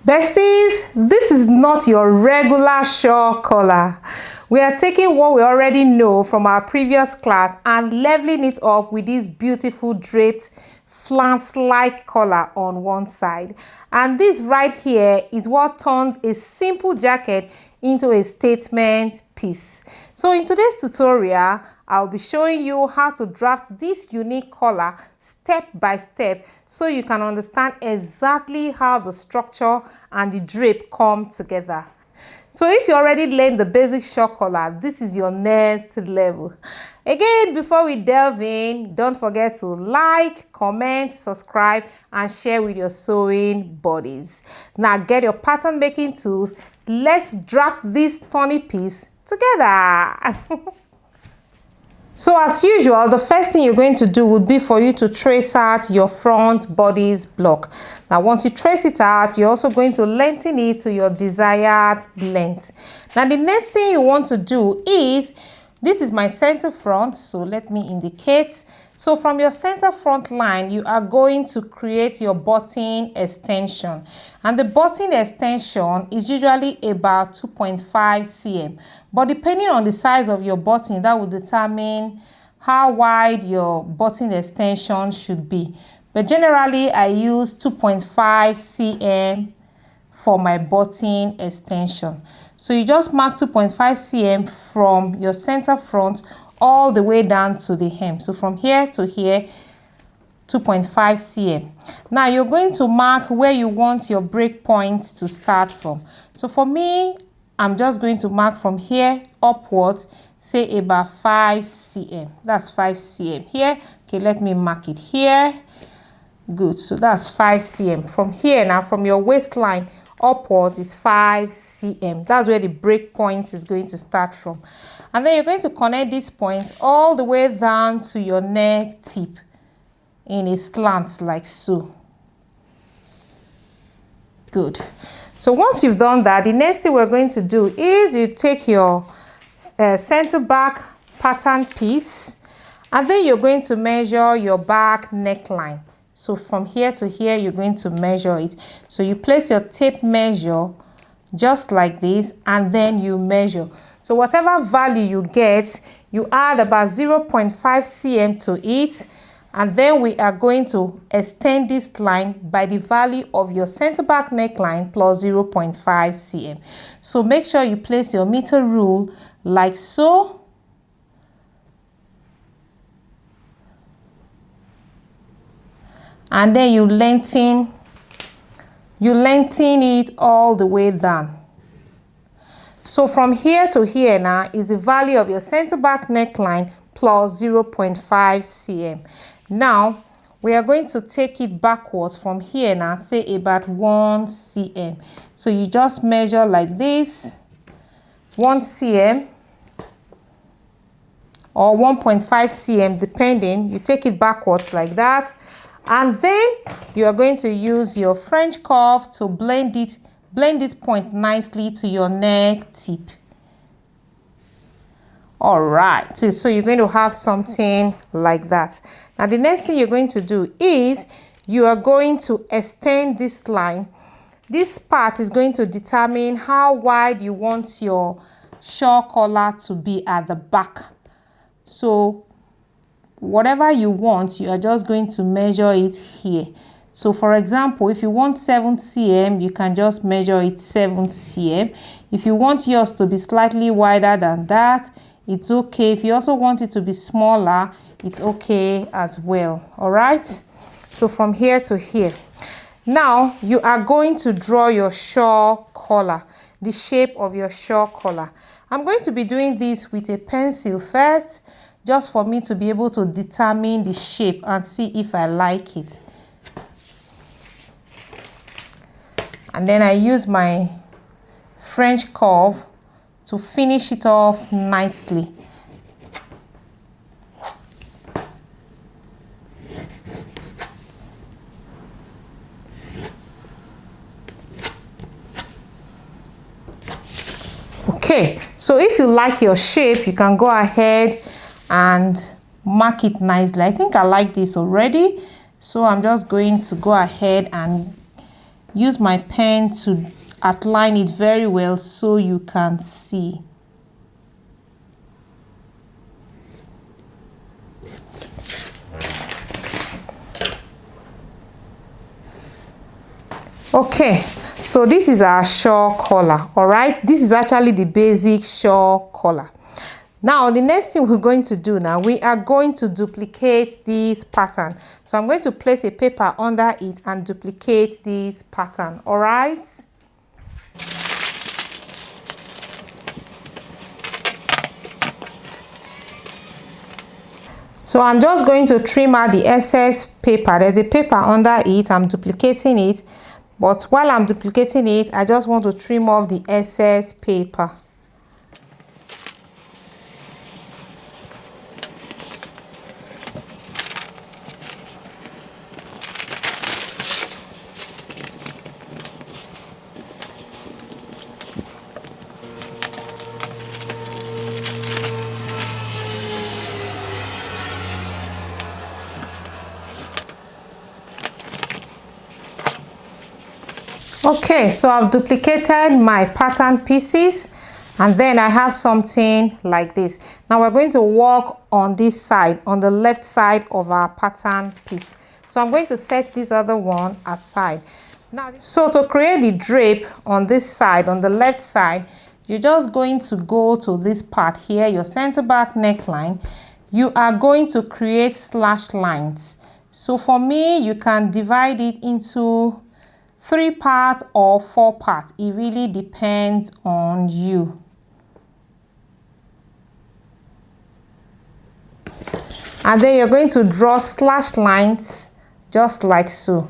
Besties, this is not your regular shawl collar. We are taking what we already know from our previous class and leveling it up with this beautiful draped flounce-like collar on one side. And this right here is what turns a simple jacket into a statement piece. So in today's tutorial, I'll be showing you how to draft this unique collar step by step so you can understand exactly how the structure and the drape come together. So if you already learned the basic shawl collar, this is your next level. Again, before we delve in, don't forget to like, comment, subscribe, and share with your sewing buddies. Now get your pattern making tools. Let's draft this tiny piece together. So as usual, the first thing you're going to do would be for you to trace out your front body's block. Now once you trace it out, you're also going to lengthen it to your desired length. Now the next thing you want to do is, this is my center front, so let me indicate. So from your center front line, you are going to create your button extension. And the button extension is usually about 2.5 cm. But depending on the size of your button, that will determine how wide your button extension should be. But generally, I use 2.5 cm for my button extension. So you just mark 2.5 cm from your center front all the way down to the hem. So from here to here, 2.5 cm. Now you're going to mark where you want your break point to start from. So for me, I'm just going to mark from here upwards, say about 5 cm. That's 5 cm here. Okay, let me mark it here. Good, so that's 5 cm. From here now, from your waistline upward is 5 cm. That's where the break point is going to start from. And then you're going to connect this point all the way down to your neck tip in a slant like so. Good. So once you've done that, the next thing we're going to do is you take your center back pattern piece, and then you're going to measure your back neckline. So from here to here, you're going to measure it. So you place your tape measure just like this, and then you measure. So whatever value you get, you add about 0.5 cm to it, and then we are going to extend this line by the value of your center back neckline plus 0.5 cm. So make sure you place your meter rule like so. And then you lengthen it all the way down. So from here to here now is the value of your center back neckline plus 0.5 cm. Now we are going to take it backwards from here now, say about 1 cm. So you just measure like this, 1 cm or 1.5 cm depending. You take it backwards like that. And then you are going to use your French curve to blend this point nicely to your neck tip. All right, so you're going to have something like that. Now the next thing you're going to do is you are going to extend this line. This part is going to determine how wide you want your shawl collar to be at the back. So whatever you want, you are just going to measure it here. So for example, if you want 7 cm, you can just measure it 7 cm. If you want yours to be slightly wider than that, it's okay. If you also want it to be smaller, it's okay as well. All right, so from here to here. Now you are going to draw your shawl collar, the shape of your shawl collar. I'm going to be doing this with a pencil first, just for me to be able to determine the shape and see if I like it. And then I use my French curve to finish it off nicely. Okay, so if you like your shape, you can go ahead and mark it nicely. I think I like this already, so I'm just going to go ahead and use my pen to outline it very well so you can see. Okay, so this is our shawl collar. All right, this is actually the basic shawl collar. Now the next thing we're going to do now, we are going to duplicate this pattern. So I'm going to place a paper under it and duplicate this pattern. All right. So I'm just going to trim out the excess paper. There's a paper under it. I'm duplicating it. But while I'm duplicating it, I just want to trim off the excess paper. Okay, so I've duplicated my pattern pieces and then I have something like this. Now we're going to work on this side, on the left side of our pattern piece. So I'm going to set this other one aside. Now, so to create the drape on this side, on the left side, you're just going to go to this part here, your center back neckline. You are going to create slash lines. So for me, you can divide it into 3 parts or 4 parts. It really depends on you. And then you're going to draw slash lines just like so.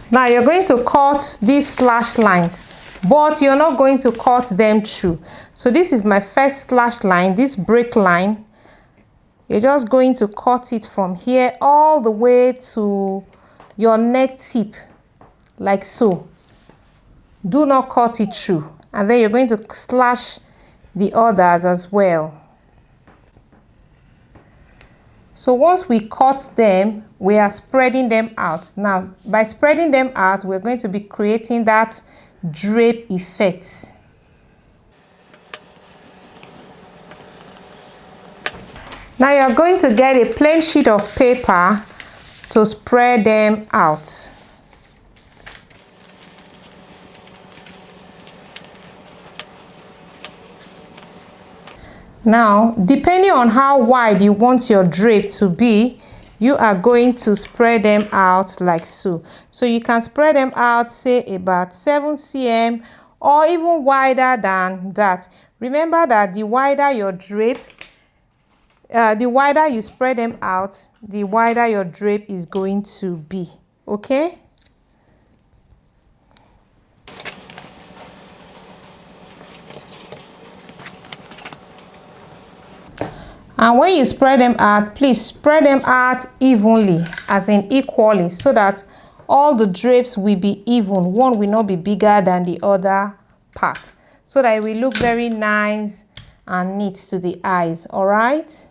Now you're going to cut these slash lines, but you're not going to cut them through. So this is my first slash line, this break line. You're just going to cut it from here all the way to your neck tip, like so. Do not cut it through. And then you're going to slash the others as well. So once we cut them, we are spreading them out. Now, by spreading them out, we're going to be creating that drape effect. Now you're going to get a plain sheet of paper to spread them out. Now, depending on how wide you want your drape to be, you are going to spread them out like so. So you can spread them out, say about 7 cm or even wider than that. Remember that the wider your drape, the wider you spread them out, the wider your drape is going to be. Okay? And when you spread them out, please spread them out evenly, as in equally, so that all the drapes will be even. One will not be bigger than the other part, so that it will look very nice and neat to the eyes. All right?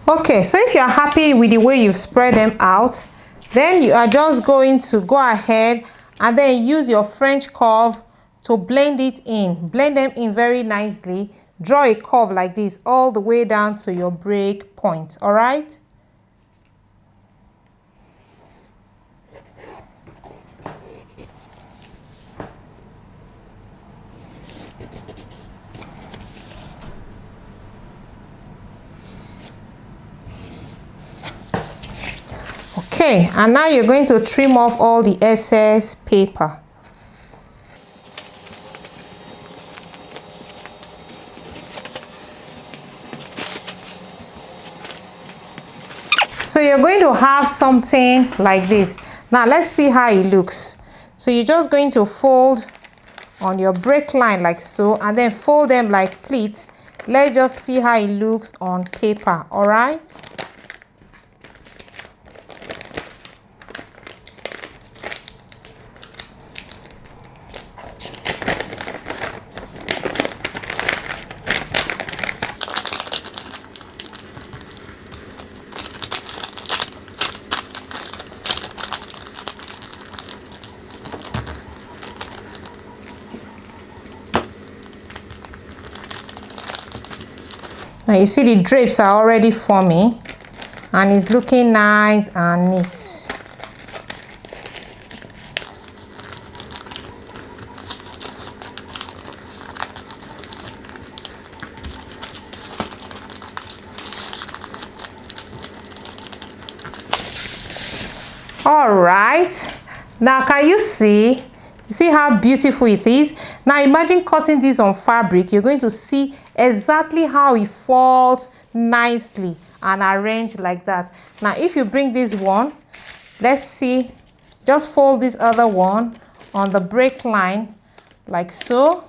Okay, so if you're happy with the way you've spread them out, then you are just going to go ahead and then use your French curve to blend it in. Blend them in very nicely. Draw a curve like this all the way down to your break point. All right? Okay, and now you're going to trim off all the excess paper. So you're going to have something like this. Now let's see how it looks. So you're just going to fold on your break line like so, and then fold them like pleats. Let's just see how it looks on paper. All right? Now you see the drapes are already forming and it's looking nice and neat. All right, now can you see? You see how beautiful it is? Now imagine cutting this on fabric. You're going to see exactly how it falls nicely and arranged like that. Now if you bring this one, let's see, just fold this other one on the break line like so.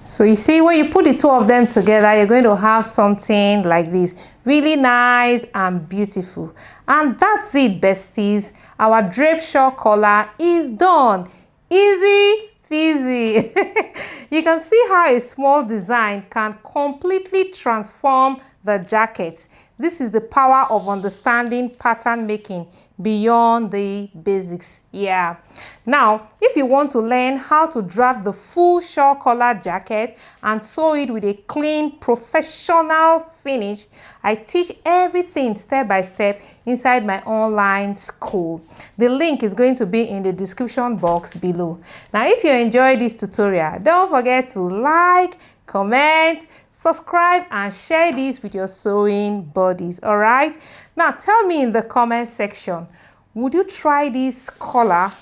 So you see, when you put the two of them together, you're going to have something like this, really nice and beautiful. And that's it, besties. Our draped shawl collar is done. Easy peasy. You can see how a small design can completely transform the jacket. This is the power of understanding pattern making beyond the basics. Yeah. Now, if you want to learn how to draft the full shawl collar jacket and sew it with a clean, professional finish, I teach everything step by step inside my online school. The link is going to be in the description box below. Now, if you enjoyed this tutorial, don't forget to like, comment, subscribe, and share this with your sewing buddies. All right, now tell me in the comment section, would you try this collar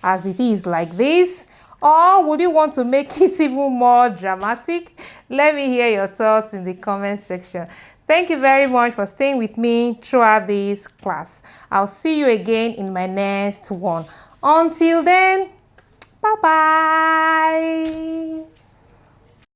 as it is like this, or would you want to make it even more dramatic? Let me hear your thoughts in the comment section. Thank you very much for staying with me throughout this class. I'll see you again in my next one. Until then, bye bye.